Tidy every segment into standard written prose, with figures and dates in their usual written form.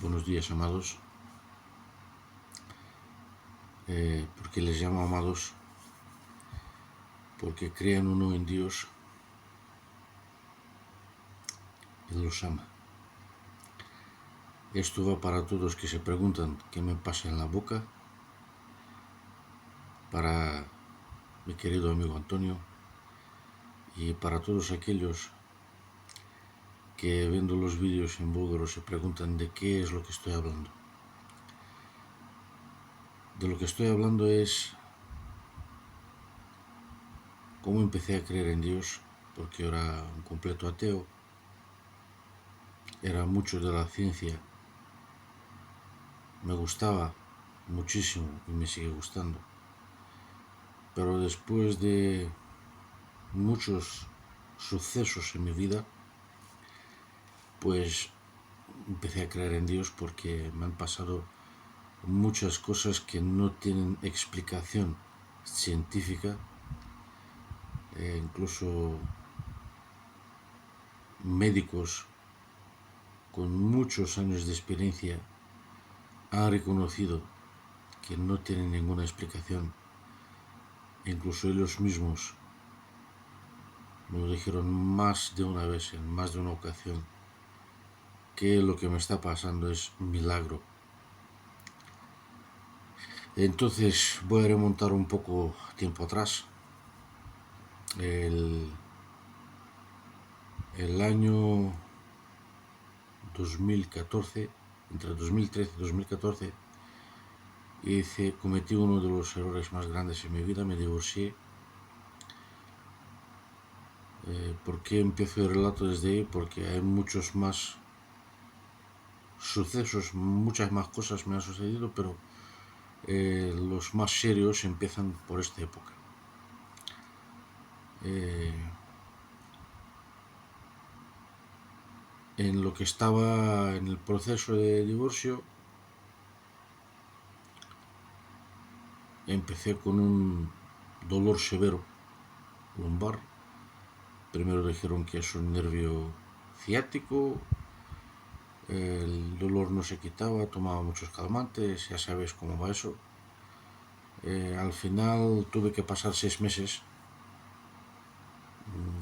Buenos días, amados. ¿Por qué les llamo amados? Porque crean uno en Dios, Él los ama. Esto va para todos que se preguntan qué me pasa en la boca, para mi querido amigo Antonio y para todos aquellos que viendo los vídeos en búlgaro se preguntan de qué es lo que estoy hablando. De lo que estoy hablando es cómo empecé a creer en Dios, porque yo era un completo ateo, era mucho de la ciencia, me gustaba muchísimo y me sigue gustando. Pero después de muchos sucesos en mi vida, pues empecé a creer en Dios porque me han pasado muchas cosas que no tienen explicación científica, incluso médicos con muchos años de experiencia han reconocido que no tienen ninguna explicación. Incluso ellos mismos me lo dijeron más de una vez, en más de una ocasión, que lo que me está pasando es un milagro. Entonces voy a remontar un poco tiempo atrás. El año 2014, entre 2013 y 2014, cometí uno de los errores más grandes en mi vida, me divorcié. ¿Por qué empiezo el relato desde ahí? Porque hay muchos más sucesos, muchas más cosas me han sucedido, pero los más serios empiezan por esta época. En lo que estaba en el proceso de divorcio, empecé con un dolor severo lumbar. Primero dijeron que es un nervio ciático, el dolor no se quitaba, tomaba muchos calmantes, ya sabes cómo va eso. Al final tuve que pasar 6 meses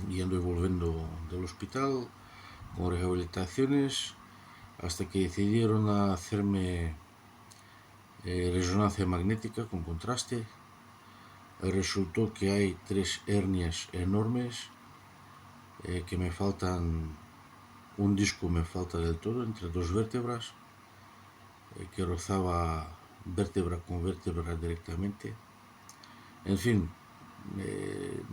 yendo y volviendo del hospital con rehabilitaciones hasta que decidieron hacerme resonancia magnética con contraste. Resultó que hay 3 hernias enormes, que me faltan, un disco me falta del todo entre 2 vértebras, que rozaba vértebra con vértebra directamente. En fin,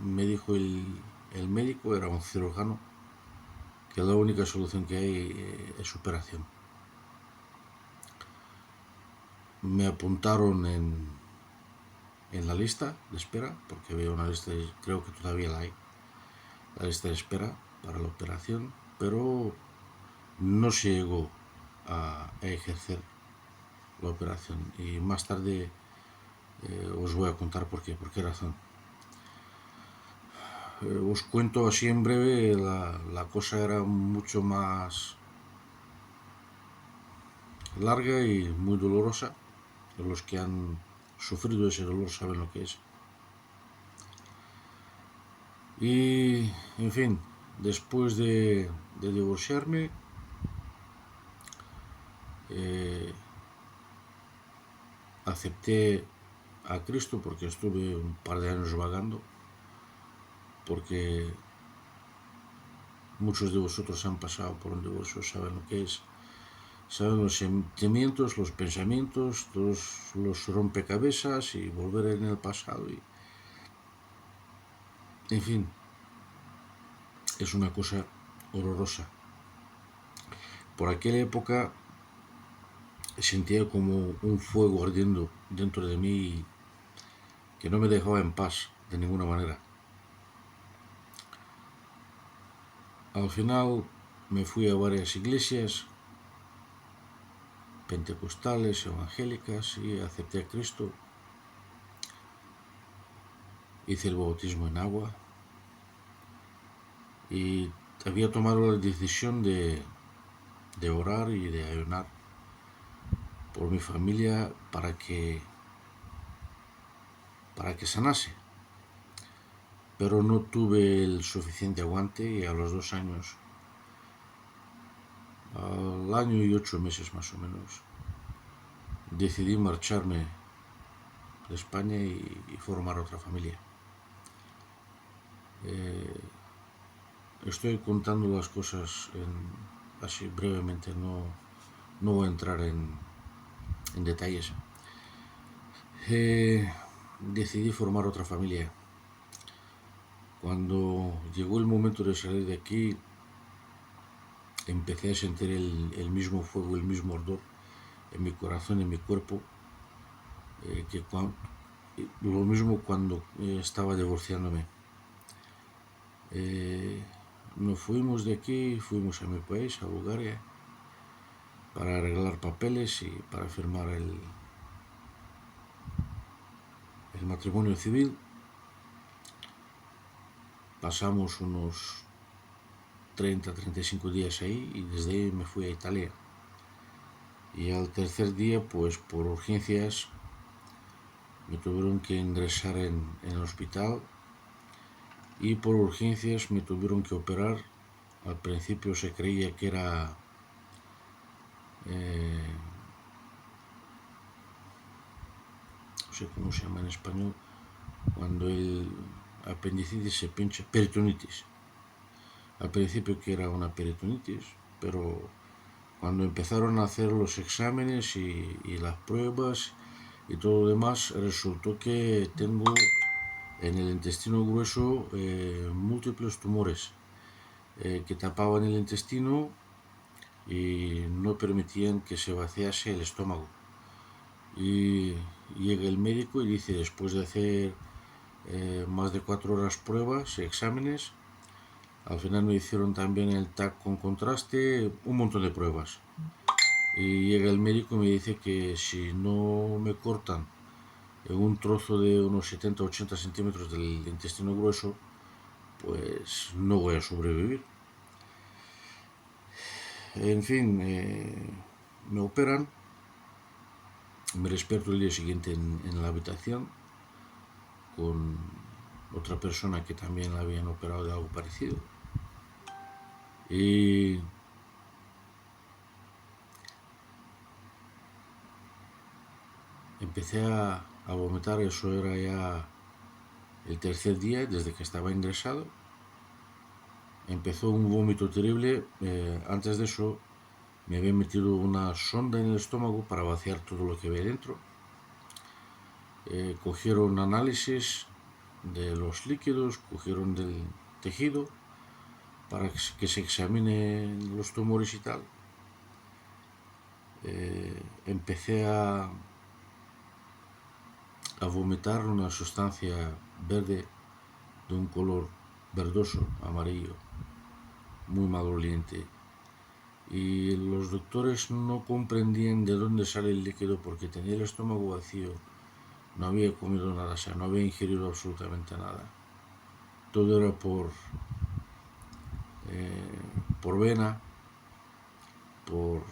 me dijo el médico, era un cirujano, que la única solución que hay es operación. Me apuntaron en la lista de espera, porque había una lista, creo que todavía la hay, la lista de espera para la operación, pero no se llegó a ejercer la operación. Y más tarde os voy a contar por qué razón. Os cuento así en breve, la cosa era mucho más larga y muy dolorosa. Los que han sufrido ese dolor saben lo que es. Y, en fin, después de divorciarme, acepté a Cristo porque estuve un par de años vagando, porque muchos de vosotros han pasado por un divorcio, saben lo que es, saben los sentimientos, los pensamientos, todos los rompecabezas y volver en el pasado. En fin, es una cosa horrorosa. Por aquella época sentía como un fuego ardiendo dentro de mí que no me dejaba en paz de ninguna manera. Al final me fui a varias iglesias pentecostales, evangélicas, y acepté a Cristo. Hice el bautismo en agua y había tomado la decisión de orar y de ayunar por mi familia para que sanase. Pero no tuve el suficiente aguante y a los 2 años, al año y 8 meses más o menos, decidí marcharme de España y formar otra familia. Estoy contando las cosas así brevemente, no voy a entrar en detalles. Decidí formar otra familia. Cuando llegó el momento de salir de aquí, empecé a sentir el mismo fuego, el mismo ardor en mi corazón, en mi cuerpo, lo mismo cuando estaba divorciándome. Nos fuimos de aquí, fuimos a mi país, a Bulgaria, para arreglar papeles y para firmar el matrimonio civil. Pasamos unos 30-35 días ahí y desde ahí me fui a Italia. Y al tercer día, pues por urgencias, me tuvieron que ingresar en el hospital y por urgencias me tuvieron que operar. Al principio se creía que era no sé cómo se llama en español, cuando el apendicitis se pincha, peritonitis. Al principio que era una peritonitis, pero cuando empezaron a hacer los exámenes y las pruebas y todo lo demás, resultó que tengo en el intestino grueso múltiples tumores que tapaban el intestino y no permitían que se vaciase el estómago. Y llega el médico y dice, después de hacer más de 4 horas pruebas y exámenes, al final me hicieron también el TAC con contraste, un montón de pruebas. Y llega el médico y me dice que si no me cortan un trozo de unos 70-80 centímetros del intestino grueso, pues no voy a sobrevivir. En fin, me operan, me despierto el día siguiente en la habitación con otra persona que también la habían operado de algo parecido. Y empecé a vomitar, eso era ya el tercer día desde que estaba ingresado. Empezó un vómito terrible. Antes de eso me habían metido una sonda en el estómago para vaciar todo lo que había dentro. Cogieron análisis de los líquidos, cogieron del tejido para que se examine los tumores y tal. Empecé a vomitar una sustancia verde de un color verdoso, amarillo, muy maloliente. Y los doctores no comprendían de dónde sale el líquido porque tenía el estómago vacío, no había comido nada, o sea, no había ingerido absolutamente nada. Todo era por vena, todo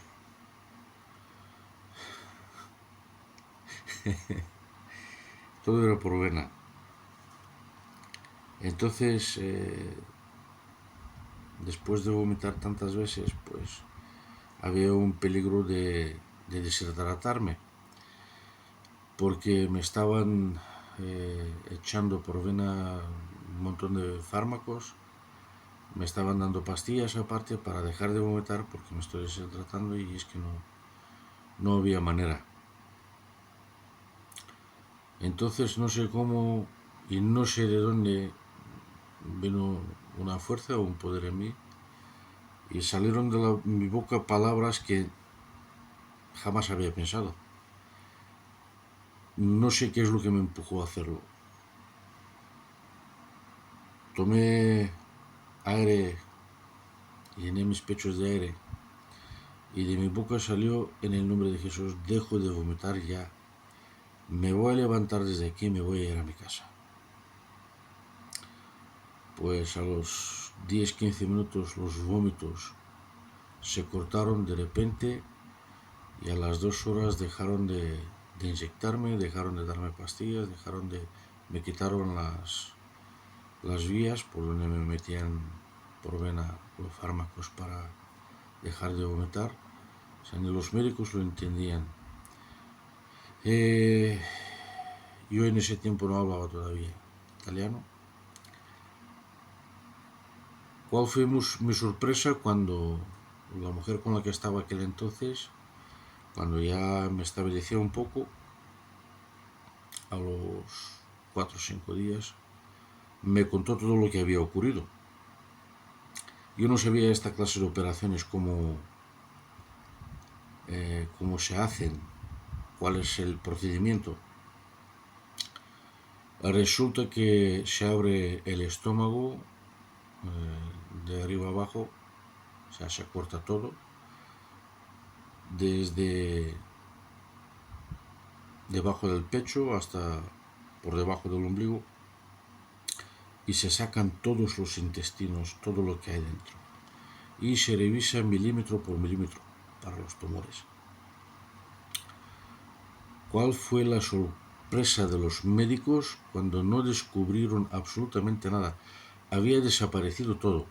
era por vena. Entonces, después de vomitar tantas veces, pues había un peligro de deshidratarme, porque me estaban echando por vena un montón de fármacos, me estaban dando pastillas aparte para dejar de vomitar porque me estoy deshidratando y es que no había manera. Entonces no sé cómo y no sé de dónde vino una fuerza o un poder en mí y salieron de mi boca palabras que jamás había pensado. No sé qué es lo que me empujó a hacerlo. Tomé aire, llené mis pechos de aire y de mi boca salió: en el nombre de Jesús, dejo de vomitar ya. Me voy a levantar desde aquí y me voy a ir a mi casa. Pues a los 10-15 minutos los vómitos se cortaron de repente y a las 2 horas dejaron de inyectarme, dejaron de darme pastillas, me quitaron las vías por donde me metían por vena los fármacos para dejar de vomitar. O sea, ni los médicos lo entendían. Yo en ese tiempo no hablaba todavía italiano. ¿Cuál fue mi sorpresa cuando la mujer con la que estaba aquel entonces, cuando ya me establecía un poco, a los 4 o 5 días, me contó todo lo que había ocurrido? Yo no sabía esta clase de operaciones cómo se hacen, cuál es el procedimiento. Resulta que se abre el estómago de arriba abajo, o sea, se corta todo, desde debajo del pecho hasta por debajo del ombligo, y se sacan todos los intestinos, todo lo que hay dentro, y se revisa milímetro por milímetro para los tumores. ¿Cuál fue la sorpresa de los médicos cuando no descubrieron absolutamente nada? Había desaparecido todo.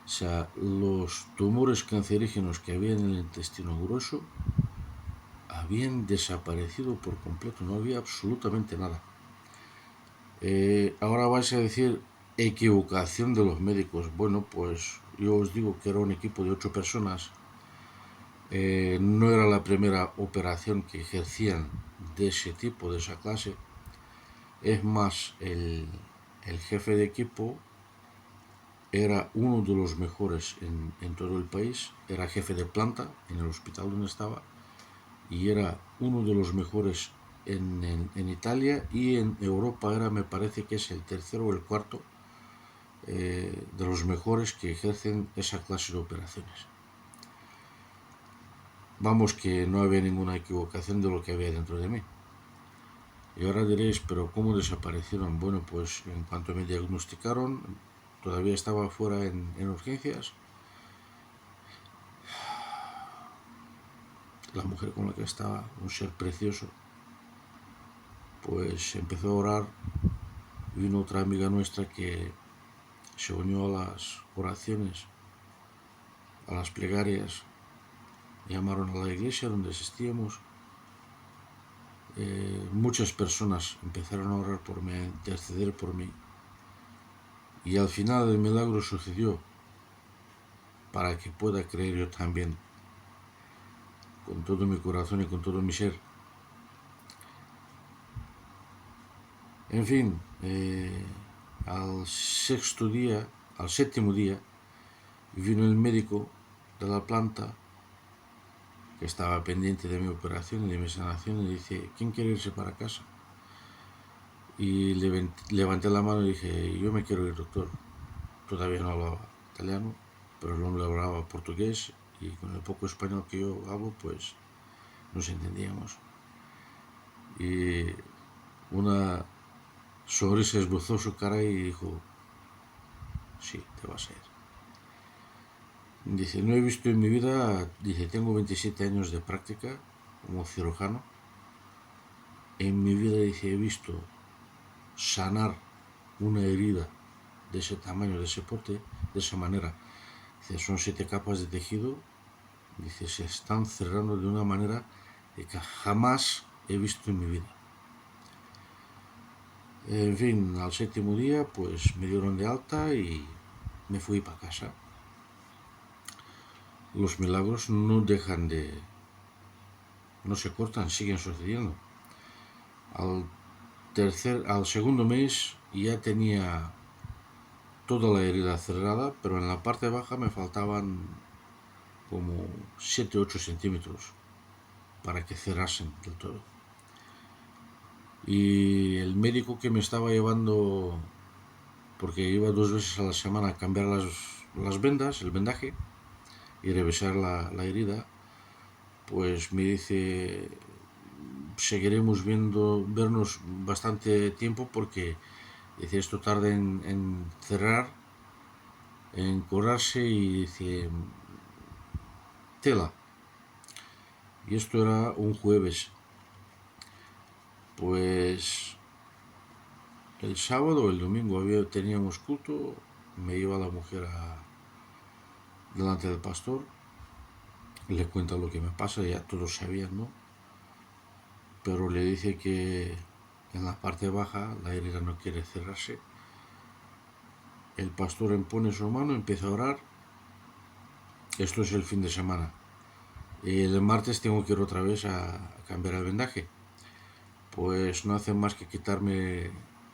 O sea, los tumores cancerígenos que había en el intestino grueso habían desaparecido por completo, no había absolutamente nada. Ahora vais a decir equivocación de los médicos. Bueno, pues yo os digo que era un equipo de 8 personas. No era la primera operación que ejercían de ese tipo, de esa clase. Es más, el jefe de equipo era uno de los mejores en todo el país, era jefe de planta en el hospital donde estaba, y era uno de los mejores en Italia, y en Europa era, me parece que es el tercero o el cuarto de los mejores que ejercen esa clase de operaciones. Vamos, que no había ninguna equivocación de lo que había dentro de mí. Y ahora diréis, pero ¿cómo desaparecieron? Bueno, pues en cuanto me diagnosticaron, todavía estaba fuera en urgencias. La mujer con la que estaba, un ser precioso, pues empezó a orar. Vino otra amiga nuestra que se unió a las oraciones, a las plegarias. Llamaron a la iglesia donde asistíamos. Muchas personas empezaron a orar por mí, a interceder por mí. Y al final el milagro sucedió para que pueda creer yo también, con todo mi corazón y con todo mi ser. En fin, al séptimo día, vino el médico de la planta que estaba pendiente de mi operación y de mi sanación y dice, ¿quién quiere irse para casa? Y levanté la mano y dije, yo me quiero ir, doctor. Todavía no hablaba italiano, pero el hombre hablaba portugués, y con el poco español que yo hablo, pues nos entendíamos. Y una sonrisa esbozó su cara y dijo, sí, te vas a ir. Dice, no he visto en mi vida, dice, tengo 27 años de práctica como cirujano. En mi vida, dice, he visto sanar una herida de ese tamaño, de ese porte, de esa manera. Dice, son 7 capas de tejido, dice, se están cerrando de una manera que jamás he visto en mi vida. En fin, al séptimo día, pues me dieron de alta y me fui para casa. Los milagros no se cortan, siguen sucediendo. Al segundo mes ya tenía toda la herida cerrada, pero en la parte baja me faltaban como 7-8 centímetros para que cerrasen del todo. Y el médico que me estaba llevando, porque iba 2 veces a la semana a cambiar las vendas, el vendaje, y revisar la herida, pues me dice, seguiremos vernos bastante tiempo, porque dice, esto tarda en cerrar, en curarse, y dice, tela. y esto era un jueves. Pues el sábado o el domingo teníamos culto, me iba la mujer delante del pastor, le cuenta lo que me pasa, ya todos sabían, ¿no? Pero le dice que en la parte baja la herida no quiere cerrarse. El pastor impone su mano, empieza a orar. Esto es el fin de semana. El martes tengo que ir otra vez a cambiar el vendaje. Pues no hacen más que quitarme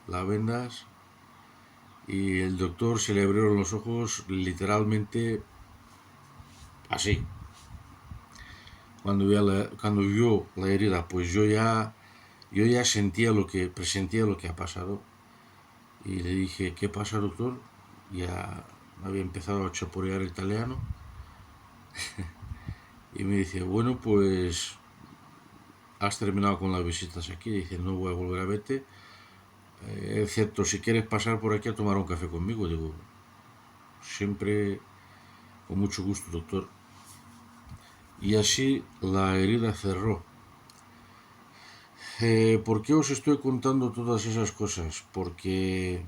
las vendas y el doctor se le abrieron los ojos literalmente así. Cuando vio la herida, pues yo ya presentía lo que ha pasado. Y le dije, ¿qué pasa, doctor? Ya había empezado a chaporear italiano. Y me dice, bueno, pues has terminado con las visitas aquí. Dice, no voy a volver a verte, excepto si quieres pasar por aquí a tomar un café conmigo. Digo, siempre con mucho gusto, doctor. Y así la herida cerró. ¿Por qué os estoy contando todas esas cosas? Porque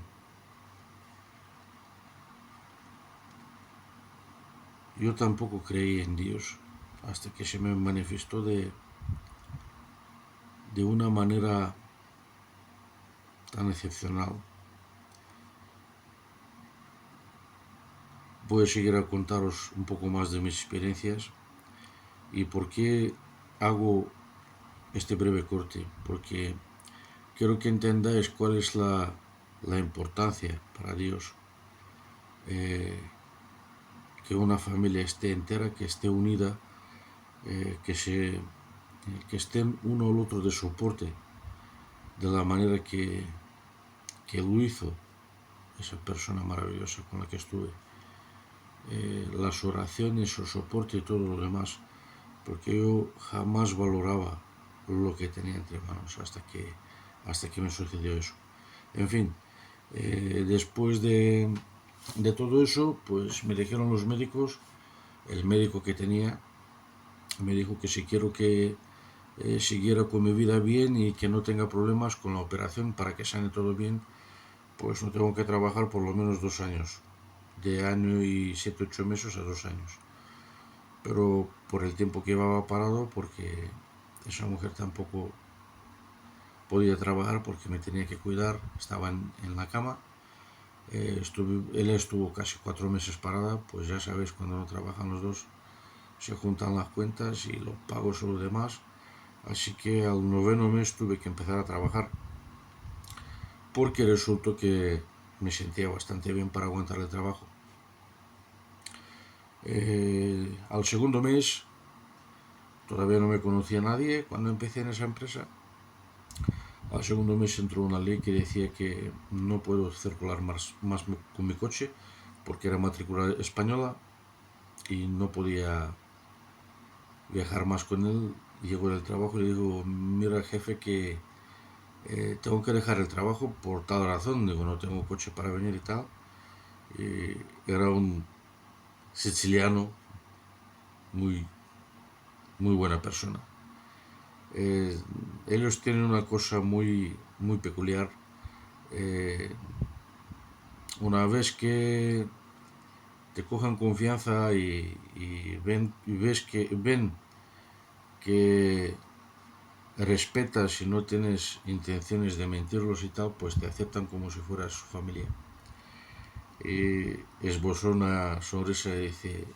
yo tampoco creí en Dios hasta que se me manifestó de una manera tan excepcional. Voy a seguir a contaros un poco más de mis experiencias y por qué hago este breve corte. Porque quiero que entendáis cuál es la importancia para Dios que una familia esté entera, que esté unida, que estén uno al otro de soporte de la manera que lo hizo esa persona maravillosa con la que estuve. Las oraciones, su soporte y todo lo demás, porque yo jamás valoraba lo que tenía entre manos hasta que me sucedió eso. En fin, después de todo eso, pues me dijeron los médicos, el médico que tenía, me dijo que si quiero que siguiera con mi vida bien y que no tenga problemas con la operación para que sane todo bien, pues no tengo que trabajar por lo menos 2 años, de año y 7, 8 meses a 2 años. Pero por el tiempo que llevaba parado, porque esa mujer tampoco podía trabajar porque me tenía que cuidar, estaba en la cama. Él estuvo casi 4 meses parada, pues ya sabéis, cuando no trabajan los dos, se juntan las cuentas y los pagos o lo demás. Así que al 9.º mes tuve que empezar a trabajar, porque resultó que me sentía bastante bien para aguantar el trabajo. Al segundo mes, todavía no me conocía nadie cuando empecé en esa empresa. Al segundo mes entró una ley que decía que no puedo circular más con mi coche porque era matrícula española y no podía viajar más con él. Llegó del trabajo y le digo, mira jefe, que tengo que dejar el trabajo por tal razón. Digo, no tengo coche para venir y tal. Y era un siciliano muy, muy buena persona. Ellos tienen una cosa muy peculiar. Una vez que te cojan confianza y ven que respetas y no tienes intenciones de mentirlos y tal, pues te aceptan como si fueras su familia. Y esbozó una sonrisa y dice,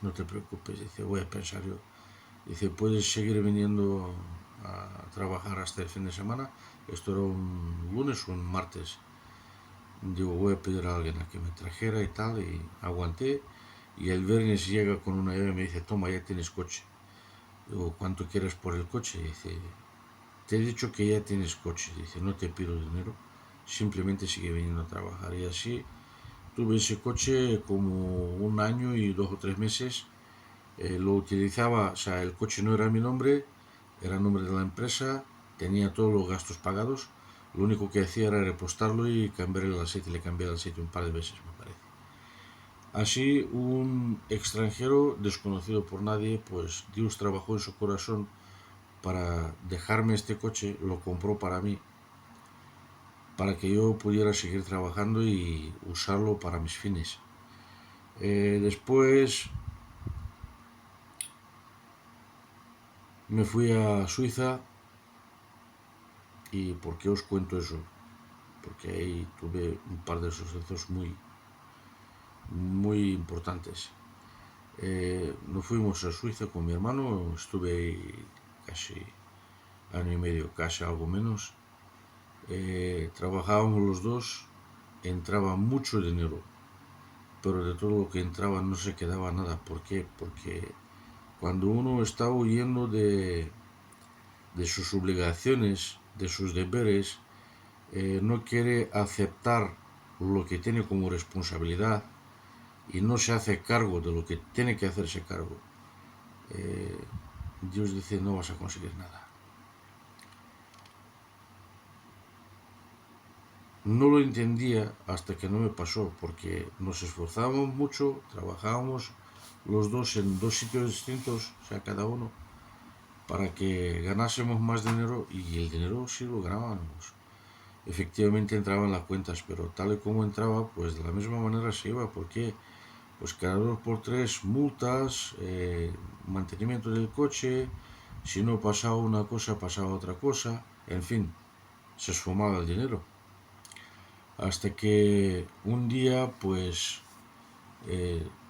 no te preocupes, dice, voy a pensar yo. Dice, puedes seguir viniendo a trabajar hasta el fin de semana. Esto era un lunes o un martes. Digo, voy a pedir a alguien a que me trajera y tal, y aguanté. Y el viernes llega con una llave y me dice, toma, ya tienes coche. Digo, ¿cuánto quieres por el coche? Dice, te he dicho que ya tienes coche. Dice, no te pido dinero, simplemente sigue viniendo a trabajar. Y así tuve ese coche como 1 año y 2 o 3 meses. Lo utilizaba, o sea, el coche no era mi nombre, era el nombre de la empresa, tenía todos los gastos pagados. Lo único que hacía era repostarlo y cambiarle el aceite. Le cambié el aceite un par de veces, me parece. Así, un extranjero desconocido por nadie, pues Dios trabajó en su corazón para dejarme este coche, lo compró para mí, para que yo pudiera seguir trabajando y usarlo para mis fines. Después me fui a Suiza. ¿Y por qué os cuento eso? Porque ahí tuve un par de sucesos muy importantes. Nos fuimos a Suiza con mi hermano, estuve ahí casi año y medio, casi algo menos. Trabajábamos los dos, entraba mucho dinero, pero de todo lo que entraba no se quedaba nada. ¿Por qué? Porque cuando uno está huyendo de sus obligaciones, de sus deberes, no quiere aceptar lo que tiene como responsabilidad y no se hace cargo de lo que tiene que hacerse cargo, Dios dice no vas a conseguir nada. No lo entendía hasta que no me pasó, porque nos esforzábamos mucho, trabajábamos los dos en dos sitios distintos, o sea, cada uno, para que ganásemos más dinero y el dinero sí lo ganábamos. Efectivamente entraban las cuentas, pero tal y como entraba, pues de la misma manera se iba. ¿Por qué? Pues cada 2 por 3 multas, mantenimiento del coche, si no pasaba una cosa, pasaba otra cosa, en fin, se esfumaba el dinero. Hasta que un día, pues,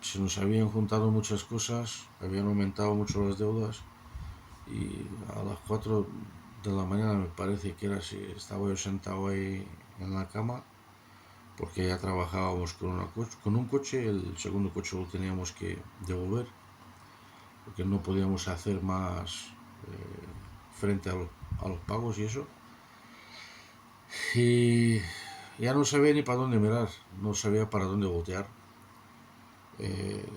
se nos habían juntado muchas cosas, habían aumentado mucho las deudas y a las 4 de la mañana me parece que era así, estaba yo sentado ahí en la cama porque ya trabajábamos con un coche, el segundo coche lo teníamos que devolver porque no podíamos hacer más frente a los pagos y eso. Y ya no sabía ni para dónde mirar, no sabía para dónde voltear. Eh,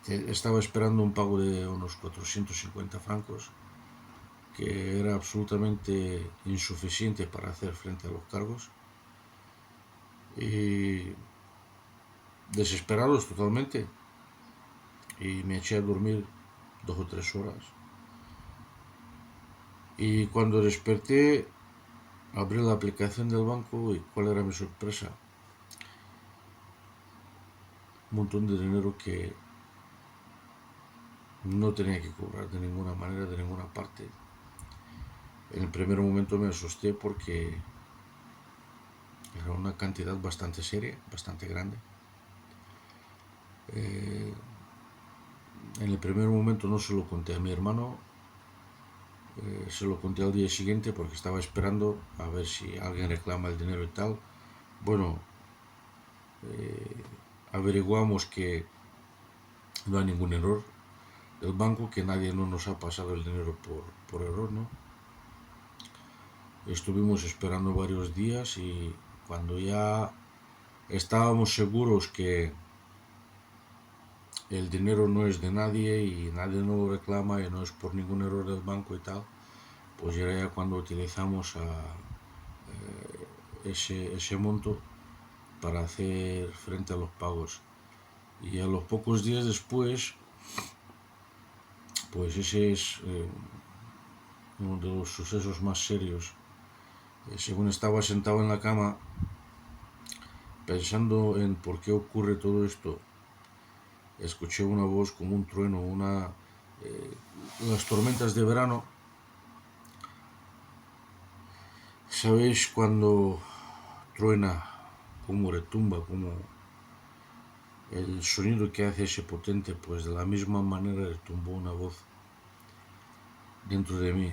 Estaba esperando un pago de unos 450 francos, que era absolutamente insuficiente para hacer frente a los cargos. Y desesperados totalmente. Y me eché a dormir 2 o 3 horas. Y cuando desperté, abrí la aplicación del banco y ¿cuál era mi sorpresa? Un montón de dinero que no tenía que cobrar de ninguna manera, de ninguna parte. En el primer momento me asusté porque era una cantidad bastante seria, bastante grande. En el primer momento no se lo conté a mi hermano, se lo conté al día siguiente porque estaba esperando a ver si alguien reclama el dinero y tal. Bueno, averiguamos que no hay ningún error del banco, que nadie no nos ha pasado el dinero por error, ¿no? Estuvimos esperando varios días y cuando ya estábamos seguros que el dinero no es de nadie y nadie no lo reclama y no es por ningún error del banco y tal, pues era ya cuando utilizamos ese monto para hacer frente a los pagos. Y a los pocos días después, pues ese es uno de los sucesos más serios. Según estaba sentado en la cama, pensando en por qué ocurre todo esto, escuché una voz como un trueno, las tormentas de verano. ¿Sabéis cuando truena, cómo retumba, cómo el sonido que hace ese potente? Pues de la misma manera retumbó una voz dentro de mí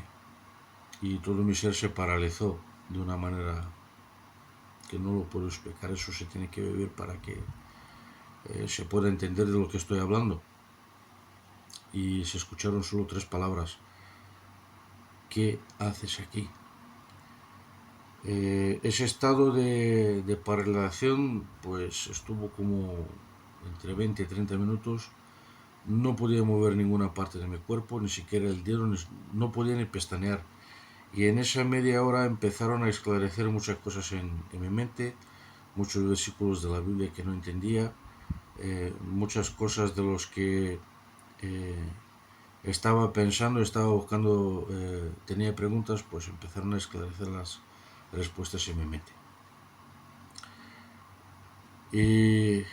y todo mi ser se paralizó de una manera que no lo puedo explicar. Eso se tiene que vivir para que se pueda entender de lo que estoy hablando. Y se escucharon solo 3 palabras: ¿qué haces aquí? Ese estado de paralización pues estuvo como entre 20 y 30 minutos. No podía mover ninguna parte de mi cuerpo, ni siquiera el dedo, no podía ni pestañear. Y en esa media hora empezaron a esclarecer muchas cosas en mi mente, muchos versículos de la Biblia que no entendía, muchas cosas de los que estaba pensando, estaba buscando, tenía preguntas, pues empezaron a esclarecer las respuestas en mi mente. Y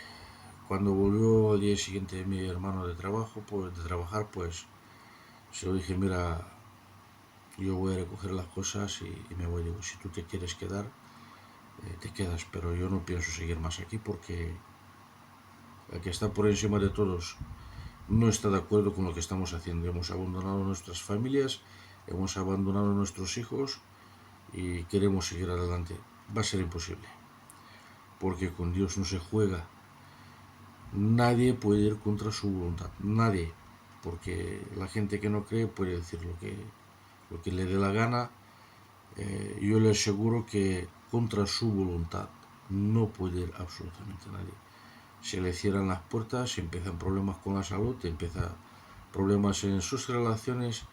cuando volvió al día siguiente mi hermano de trabajar, pues se lo dije, mira, yo voy a recoger las cosas y me voy. Digo, si tú te quieres quedar, te quedas, pero yo no pienso seguir más aquí porque el que está por encima de todos no está de acuerdo con lo que estamos haciendo. Hemos abandonado nuestras familias, hemos abandonado nuestros hijos y queremos seguir adelante. Va a ser imposible, porque con Dios no se juega. Nadie puede ir contra su voluntad, nadie, porque la gente que no cree puede decir lo que le dé la gana. Yo le aseguro que contra su voluntad no puede ir absolutamente nadie. Se le cierran las puertas, empiezan problemas con la salud, empiezan problemas en sus relaciones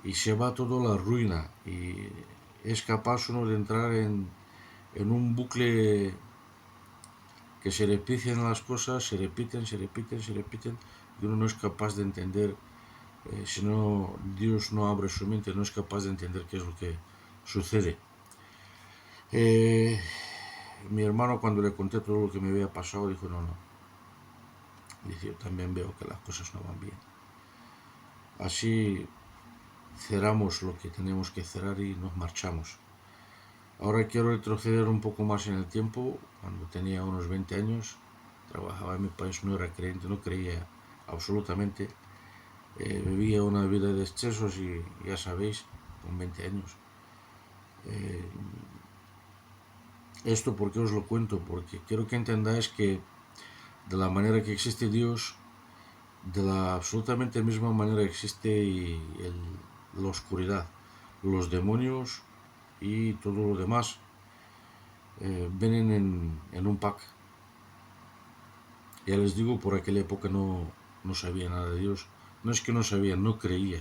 y se va todo a la ruina. Y es capaz uno de entrar en un bucle que se repiten las cosas, se repiten, y uno no es capaz de entender, si no Dios no abre su mente, no es capaz de entender qué es lo que sucede. Mi hermano, cuando le conté todo lo que me había pasado, dijo, no, dice, yo también veo que las cosas no van bien. Así cerramos lo que tenemos que cerrar y nos marchamos. Ahora quiero retroceder un poco más en el tiempo. Cuando tenía unos 20 años, trabajaba en mi país, no era creyente, no creía absolutamente. Vivía una vida de excesos y ya sabéis, con 20 años. Esto porque os lo cuento, porque quiero que entendáis que de la manera que existe Dios, de la absolutamente misma manera existe la oscuridad, los demonios y todo lo demás vienen en un pack. Ya les digo, por aquella época no sabía nada de Dios. No es que no sabía, no creía.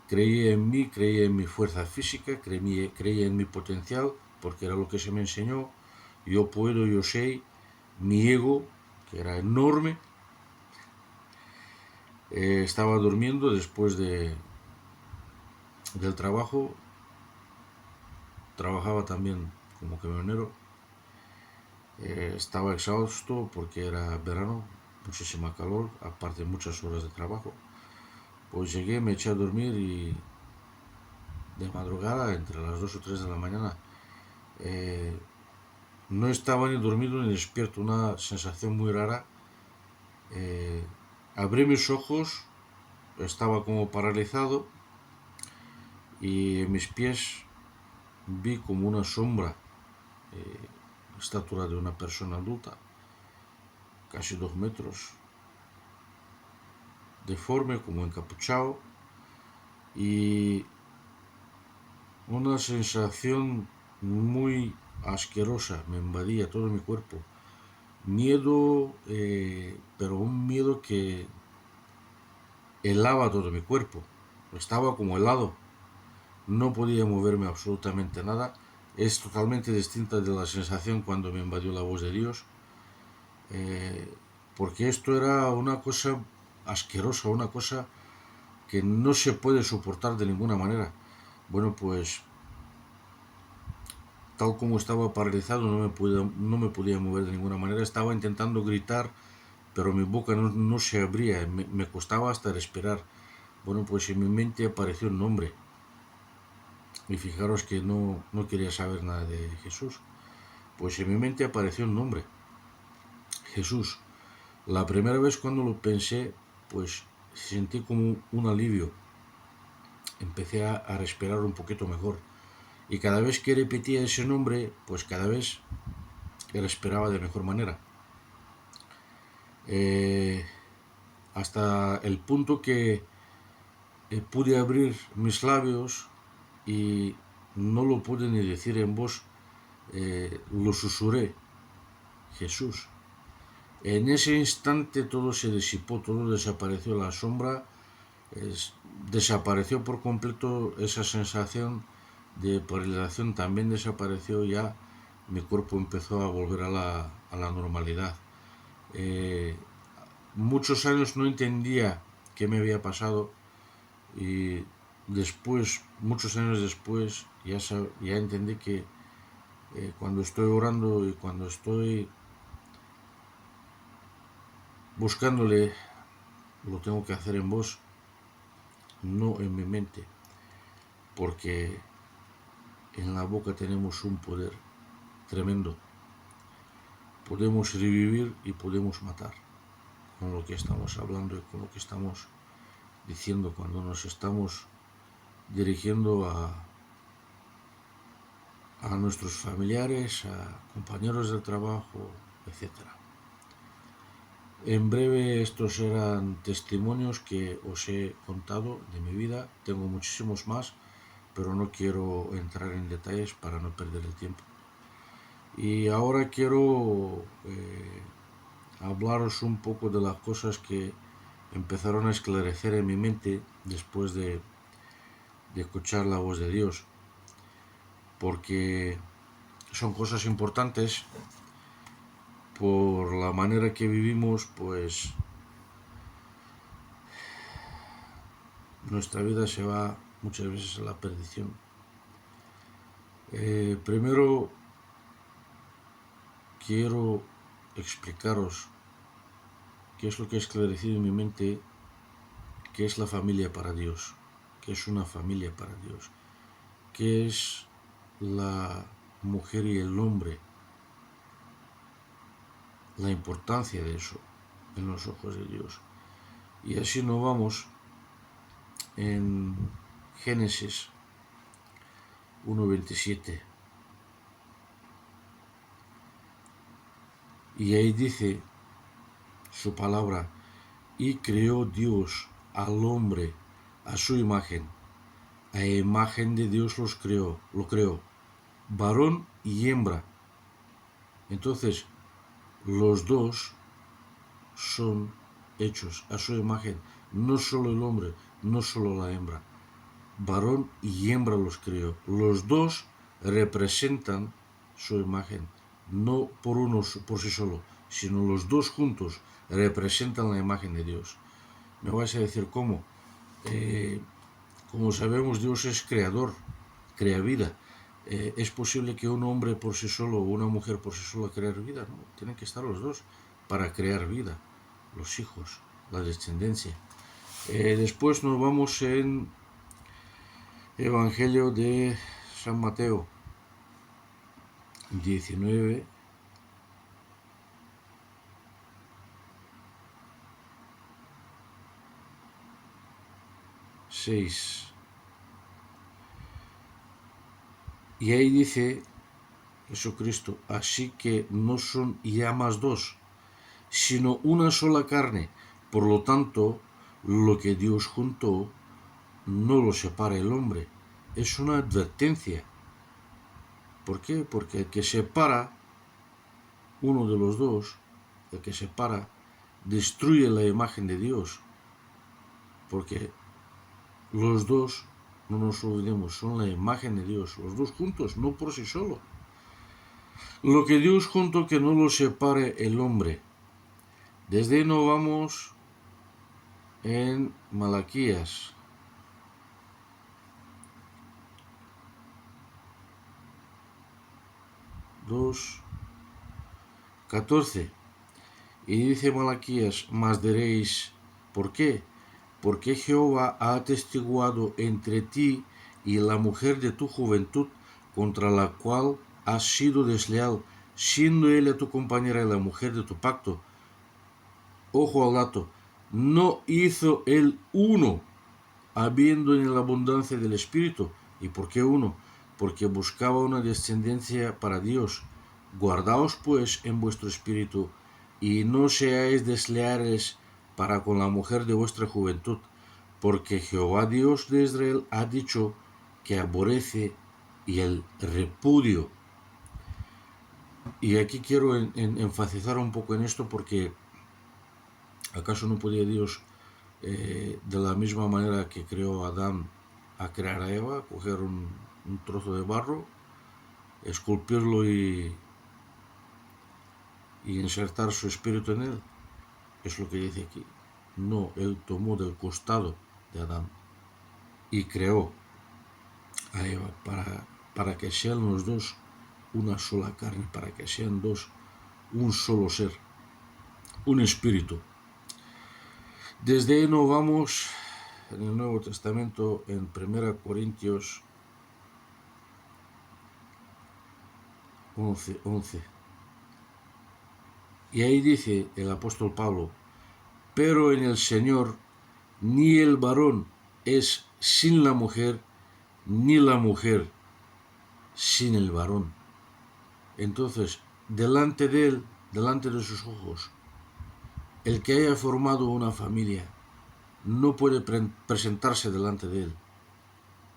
Creía en mí, creía en mi fuerza física, creía en mi potencial, porque era lo que se me enseñó. Yo puedo, yo sé. Mi ego, que era enorme, estaba durmiendo después del trabajo. Trabajaba también como camionero. Estaba exhausto porque era verano, muchísima calor, aparte muchas horas de trabajo. Pues llegué, me eché a dormir y de madrugada, entre las 2 o 3 de la mañana, no estaba ni dormido ni despierto, una sensación muy rara. Abrí mis ojos, estaba como paralizado y en mis pies vi como una sombra, estatura de una persona adulta, casi 2 metros, deforme, como encapuchado, y una sensación muy asquerosa me invadía todo mi cuerpo. Miedo, pero un miedo que helaba todo mi cuerpo. Estaba como helado. No podía moverme absolutamente nada. Es totalmente distinta de la sensación cuando me invadió la voz de Dios. Porque esto era una cosa asquerosa, una cosa que no se puede soportar de ninguna manera. Bueno, pues tal como estaba paralizado, no me podía mover de ninguna manera. Estaba intentando gritar, pero mi boca no se abría, me costaba hasta respirar. Bueno, pues en mi mente apareció un nombre. Y fijaros que no quería saber nada de Jesús. Pues en mi mente apareció un nombre, Jesús. La primera vez cuando lo pensé, pues sentí como un alivio. Empecé a respirar un poquito mejor. Y cada vez que repetía ese nombre, pues cada vez respiraba de mejor manera. Hasta el punto que pude abrir mis labios y no lo pude ni decir en voz, lo susurré, Jesús. En ese instante todo se disipó, todo desapareció, la sombra, desapareció por completo, esa sensación de paralización también desapareció, ya mi cuerpo empezó a volver a la normalidad. Muchos años no entendía qué me había pasado, Y después, muchos años después, ya entendí que cuando estoy orando y cuando estoy buscándole, lo tengo que hacer en voz, no en mi mente, porque en la boca tenemos un poder tremendo. Podemos revivir y podemos matar con lo que estamos hablando y con lo que estamos diciendo cuando nos estamos dirigiendo a nuestros familiares, a compañeros de trabajo, etcétera. En breve, estos eran testimonios que os he contado de mi vida. Tengo muchísimos más, pero no quiero entrar en detalles para no perder el tiempo. Y ahora quiero hablaros un poco de las cosas que empezaron a esclarecer en mi mente después de escuchar la voz de Dios, porque son cosas importantes. Por la manera que vivimos, pues nuestra vida se va muchas veces a la perdición. Primero quiero explicaros qué es lo que he esclarecido en mi mente, qué es la familia para Dios, qué es una familia para Dios, qué es la mujer y el hombre, la importancia de eso en los ojos de Dios. Y así nos vamos en Génesis 1:27. Y ahí dice su palabra: y creó Dios al hombre a su imagen, a imagen de Dios lo creó, varón y hembra. Entonces, los dos son hechos a su imagen, no solo el hombre, no solo la hembra. Varón y hembra los creó. Los dos representan su imagen, no por uno por sí solo, sino los dos juntos representan la imagen de Dios. Me vais a decir cómo. Como sabemos, Dios es creador, crea vida. ¿Es posible que un hombre por sí solo o una mujer por sí sola crear vida? No, tienen que estar los dos para crear vida, los hijos, la descendencia. Después nos vamos en Evangelio de San Mateo 19, 6. Y ahí dice Jesucristo: así que no son ya más dos, sino una sola carne. Por lo tanto, lo que Dios juntó, no lo separa el hombre. Es una advertencia. ¿Por qué? Porque el que separa, uno de los dos, el que separa, destruye la imagen de Dios. Porque los dos, no nos olvidemos, son la imagen de Dios. Los dos juntos, no por sí solo. Lo que Dios juntó, que no lo separe el hombre. Desde ahí nos vamos en Malaquías 2:14. Y dice Malaquías: mas diréis, ¿por qué? Porque Jehová ha atestiguado entre ti y la mujer de tu juventud, contra la cual has sido desleal, siendo ella tu compañera y la mujer de tu pacto. Ojo al dato: no hizo él uno, habiendo en la abundancia del Espíritu. ¿Y por qué uno? Porque buscaba una descendencia para Dios. Guardaos pues en vuestro espíritu, y no seáis desleales para con la mujer de vuestra juventud, porque Jehová Dios de Israel ha dicho que aborrece y el repudio. Y aquí quiero enfatizar un poco en esto, porque ¿acaso no podía Dios, de la misma manera que creó a Adán, a crear a Eva, coger un trozo de barro, esculpirlo y insertar su espíritu en él? Es lo que dice aquí. No, él tomó del costado de Adán. y creó a Eva para que sean los dos una sola carne, para que sean dos un solo ser, un espíritu. Desde ahí nos vamos en el Nuevo Testamento, en 1 Corintios 11. Y ahí dice el apóstol Pablo: pero en el Señor ni el varón es sin la mujer, ni la mujer sin el varón. Entonces, delante de él, delante de sus ojos, el que haya formado una familia no puede presentarse delante de él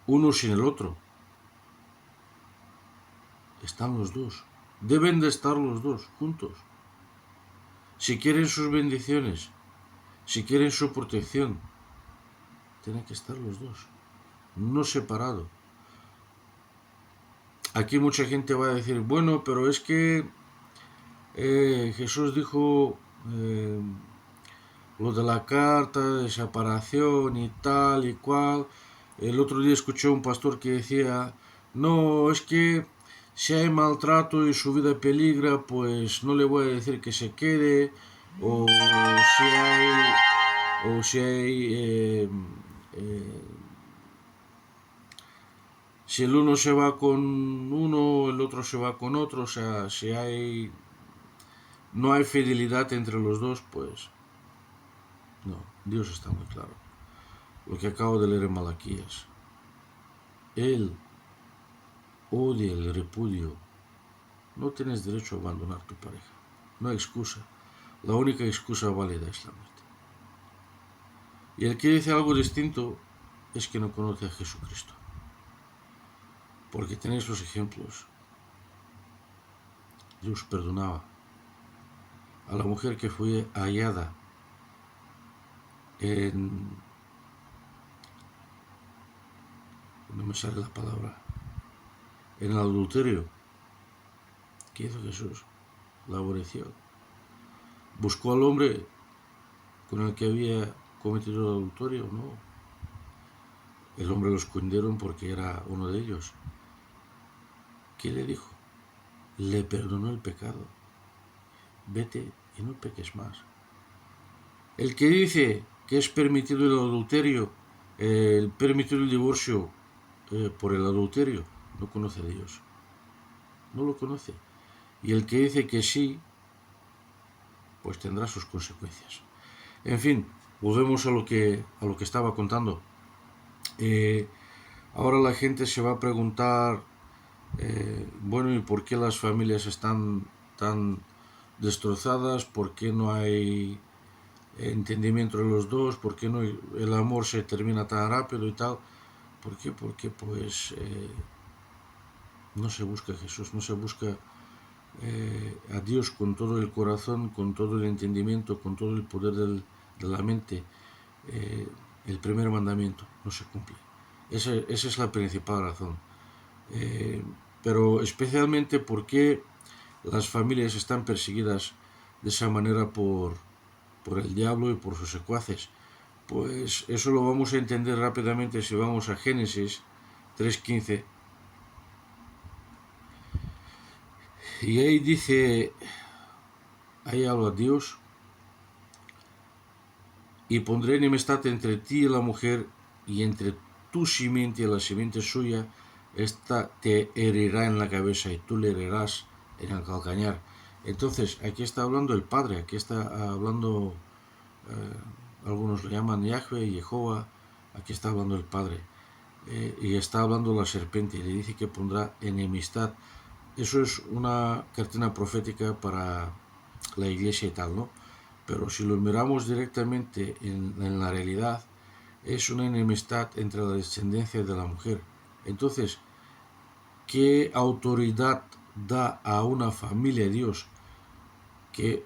uno sin el otro. Están los dos. Deben de estar los dos juntos. Si quieren sus bendiciones, si quieren su protección, tienen que estar los dos, no separados. Aquí mucha gente va a decir, bueno, pero es que Jesús dijo lo de la carta de separación y tal y cual. El otro día escuché a un pastor que decía, no, es que si hay maltrato y su vida peligra, pues no le voy a decir que se quede, o si el uno se va con uno, el otro se va con otro, o sea, si no hay fidelidad entre los dos, pues no, Dios está muy claro. Lo que acabo de leer en Malaquías. Él odia el repudio. No tienes derecho a abandonar tu pareja. No hay excusa. La única excusa válida es la muerte. Y el que dice algo distinto es que no conoce a Jesucristo. Porque tenéis los ejemplos. Dios perdonaba a la mujer que fue hallada no me sale la palabra, en el adulterio. ¿Qué hizo Jesús? La aborreció. Buscó al hombre con el que había cometido el adulterio, no. El hombre lo escondieron porque era uno de ellos. ¿Qué le dijo? Le perdonó el pecado. Vete y no peques más. El que dice que es permitido el adulterio, permitido el divorcio por el adulterio, no conoce a Dios. No lo conoce. Y el que dice que sí, pues tendrá sus consecuencias. En fin, volvemos a lo que estaba contando. Ahora la gente se va a preguntar, bueno, ¿y por qué las familias están tan destrozadas? ¿Por qué no hay entendimiento entre los dos? ¿Por qué no el amor se termina tan rápido y tal? ¿Por qué? Porque pues no se busca a Jesús, no se busca a Dios con todo el corazón, con todo el entendimiento, con todo el poder de la mente. El primer mandamiento no se cumple. Esa es la principal razón. Pero especialmente porque las familias están perseguidas de esa manera por el diablo y por sus secuaces. Pues eso lo vamos a entender rápidamente si vamos a Génesis 3:15. Y ahí dice, ahí habla Dios: y pondré enemistad entre ti y la mujer, y entre tu simiente y la simiente suya, esta te herirá en la cabeza y tú le herirás en el calcañar. Entonces, aquí está hablando el Padre, aquí está hablando, algunos lo llaman Yahweh, Jehová, aquí está hablando el Padre. Y está hablando la serpiente y le dice que pondrá enemistad. Eso es una cartina profética para la iglesia y tal, ¿no? Pero si lo miramos directamente en la realidad, es una enemistad entre la descendencia de la mujer. Entonces, ¿qué autoridad da a una familia Dios que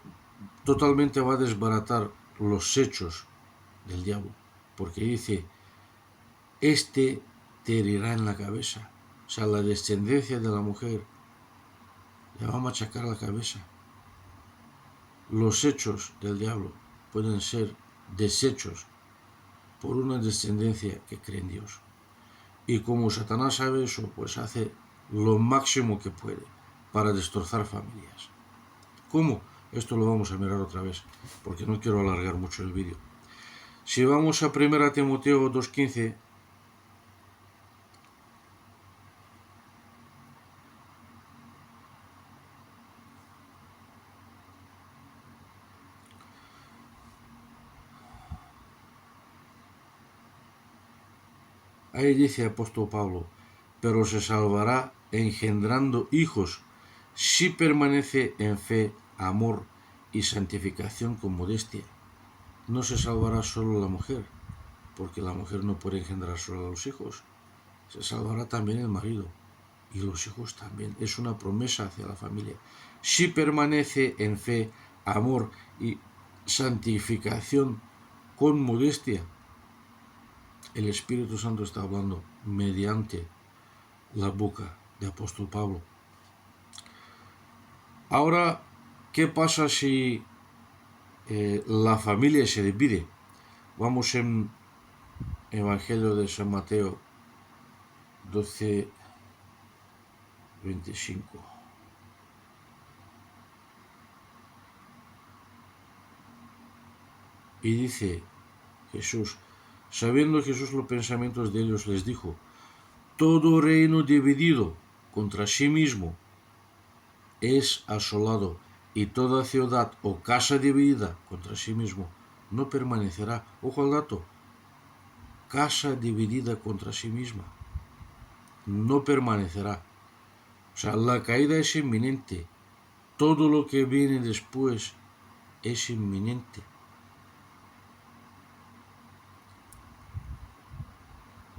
totalmente va a desbaratar los hechos del diablo? Porque dice, este te herirá en la cabeza. O sea, la descendencia de la mujer le va a machacar la cabeza. Los hechos del diablo pueden ser deshechos por una descendencia que cree en Dios. Y como Satanás sabe eso, pues hace lo máximo que puede para destrozar familias. ¿Cómo? Esto lo vamos a mirar otra vez, porque no quiero alargar mucho el vídeo. Si vamos a 1 Timoteo 2:15, ahí dice apóstol Pablo, pero se salvará engendrando hijos si permanece en fe, amor y santificación con modestia. No se salvará solo la mujer, porque la mujer no puede engendrar solo a los hijos. Se salvará también el marido y los hijos también. Es una promesa hacia la familia. Si permanece en fe, amor y santificación con modestia. El Espíritu Santo está hablando mediante la boca de apóstol Pablo. Ahora, ¿qué pasa si la familia se divide? Vamos en Evangelio de San Mateo 12:25. Y dice Jesús, sabiendo Jesús los pensamientos de ellos, les dijo, todo reino dividido contra sí mismo es asolado, y toda ciudad o casa dividida contra sí mismo no permanecerá. Ojo al dato, casa dividida contra sí misma no permanecerá. O sea, la caída es inminente. Todo lo que viene después es inminente.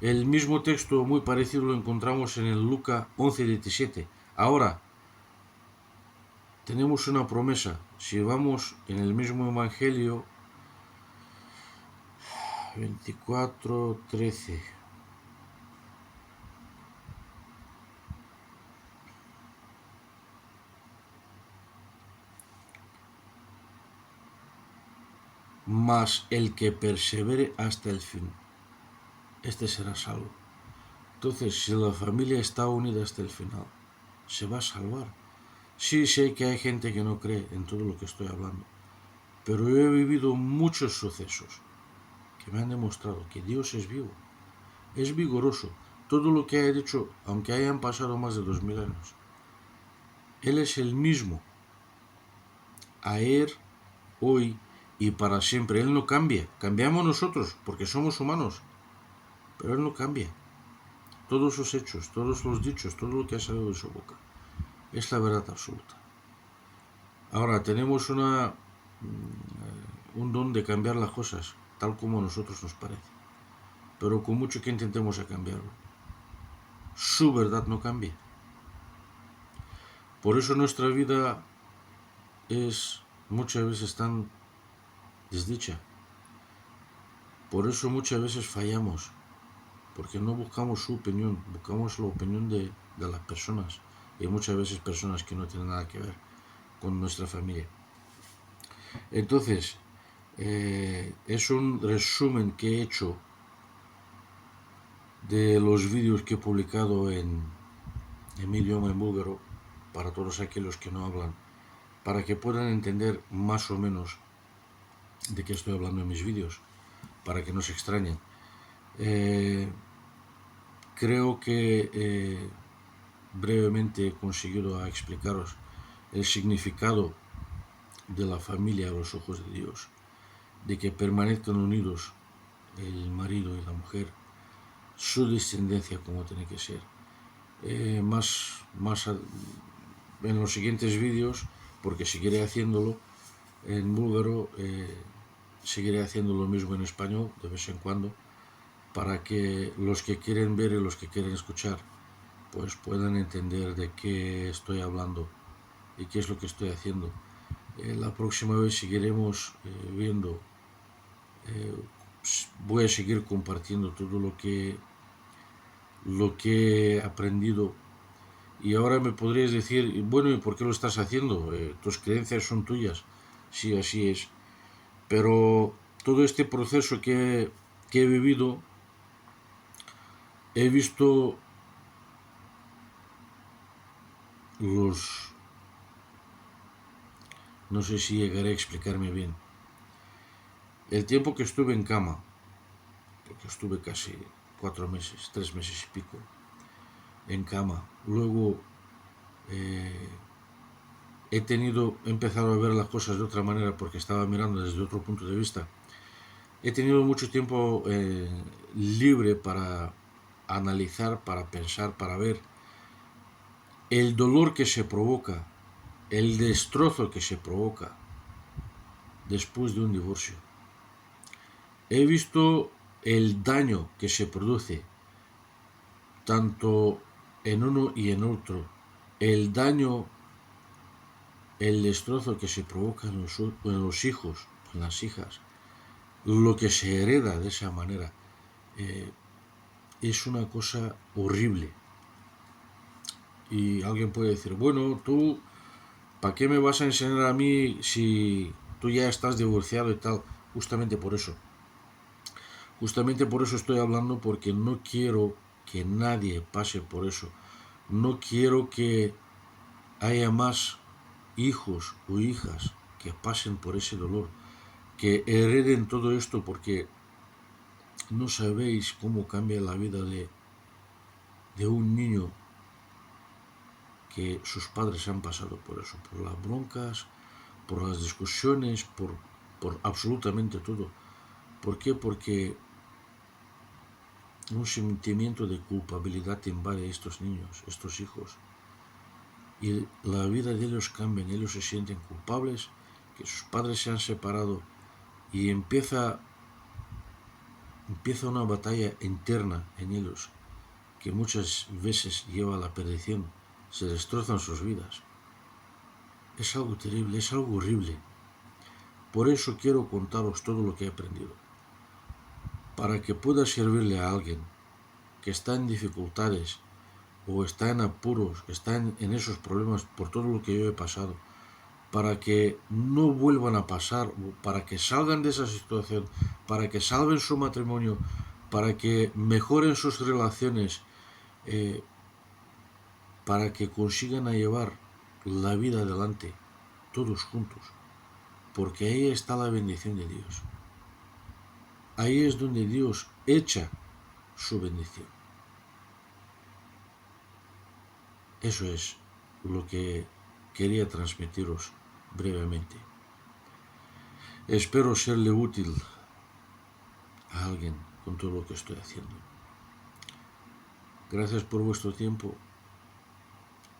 El mismo texto muy parecido lo encontramos en el Lucas 11:17. Ahora, tenemos una promesa. Si vamos en el mismo Evangelio 24:13. Mas el que persevere hasta el fin, este será salvo. Entonces, si la familia está unida hasta el final, se va a salvar. Sí, sé que hay gente que no cree en todo lo que estoy hablando, pero yo he vivido muchos sucesos que me han demostrado que Dios es vivo, es vigoroso. Todo lo que ha dicho, aunque hayan pasado más de 2000 años, Él es el mismo, ayer, hoy y para siempre. Él no cambia. Cambiamos nosotros porque somos humanos, pero Él no cambia. Todos sus hechos, todos los dichos, todo lo que ha salido de su boca es la verdad absoluta. Ahora tenemos un don de cambiar las cosas tal como a nosotros nos parece, pero con mucho que intentemos a cambiarlo, su verdad no cambia. Por eso nuestra vida es muchas veces tan desdicha. Por eso muchas veces fallamos, porque no buscamos su opinión, buscamos la opinión de las personas, y muchas veces personas que no tienen nada que ver con nuestra familia. Entonces, es un resumen que he hecho de los vídeos que he publicado en mi idioma en búlgaro, para todos aquellos que no hablan, para que puedan entender más o menos de qué estoy hablando en mis vídeos, para que no se extrañen. Creo que brevemente he conseguido explicaros el significado de la familia a los ojos de Dios, de que permanezcan unidos el marido y la mujer, su descendencia como tiene que ser. Más en los siguientes vídeos, porque seguiré haciéndolo en búlgaro, seguiré haciendo lo mismo en español de vez en cuando, para que los que quieren ver y los que quieren escuchar pues puedan entender de qué estoy hablando y qué es lo que estoy haciendo. La próxima vez seguiremos viendo, voy a seguir compartiendo todo lo que he aprendido. Y ahora me podrías decir, bueno, ¿y por qué lo estás haciendo? Tus creencias son tuyas. Sí, así es. Pero todo este proceso que he vivido he visto los... No sé si llegaré a explicarme bien. El tiempo que estuve en cama, porque estuve casi 4 meses, 3 meses y pico, en cama. Luego he empezado a ver las cosas de otra manera porque estaba mirando desde otro punto de vista. He tenido mucho tiempo libre para analizar, para pensar, para ver el dolor que se provoca, el destrozo que se provoca después de un divorcio. He visto el daño que se produce tanto en uno y en otro, el daño, el destrozo que se provoca en los hijos, en las hijas, lo que se hereda de esa manera, es una cosa horrible. Y alguien puede decir, bueno, tú, ¿para qué me vas a enseñar a mí si tú ya estás divorciado y tal? Justamente por eso estoy hablando, porque no quiero que nadie pase por eso. No quiero que haya más hijos o hijas que pasen por ese dolor, que hereden todo esto, porque no sabéis cómo cambia la vida de un niño que sus padres han pasado por eso, por las broncas, por las discusiones, por absolutamente todo. ¿Por qué? Porque un sentimiento de culpabilidad invade a estos niños, estos hijos. Y la vida de ellos cambia, ellos se sienten culpables, que sus padres se han separado, y empieza una batalla interna en ellos que muchas veces lleva a la perdición, se destrozan sus vidas. Es algo terrible, es algo horrible. Por eso quiero contaros todo lo que he aprendido, para que pueda servirle a alguien que está en dificultades o está en apuros, está en esos problemas por todo lo que yo he pasado, para que no vuelvan a pasar, para que salgan de esa situación, para que salven su matrimonio, para que mejoren sus relaciones, para que consigan a llevar la vida adelante todos juntos, porque ahí está la bendición de Dios. Ahí es donde Dios echa su bendición. Eso es lo que quería transmitiros brevemente. Espero serle útil a alguien con todo lo que estoy haciendo. Gracias por vuestro tiempo.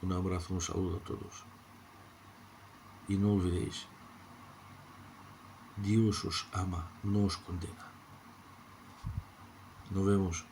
Un abrazo, un saludo a todos. Y no olvidéis, Dios os ama, no os condena. Nos vemos.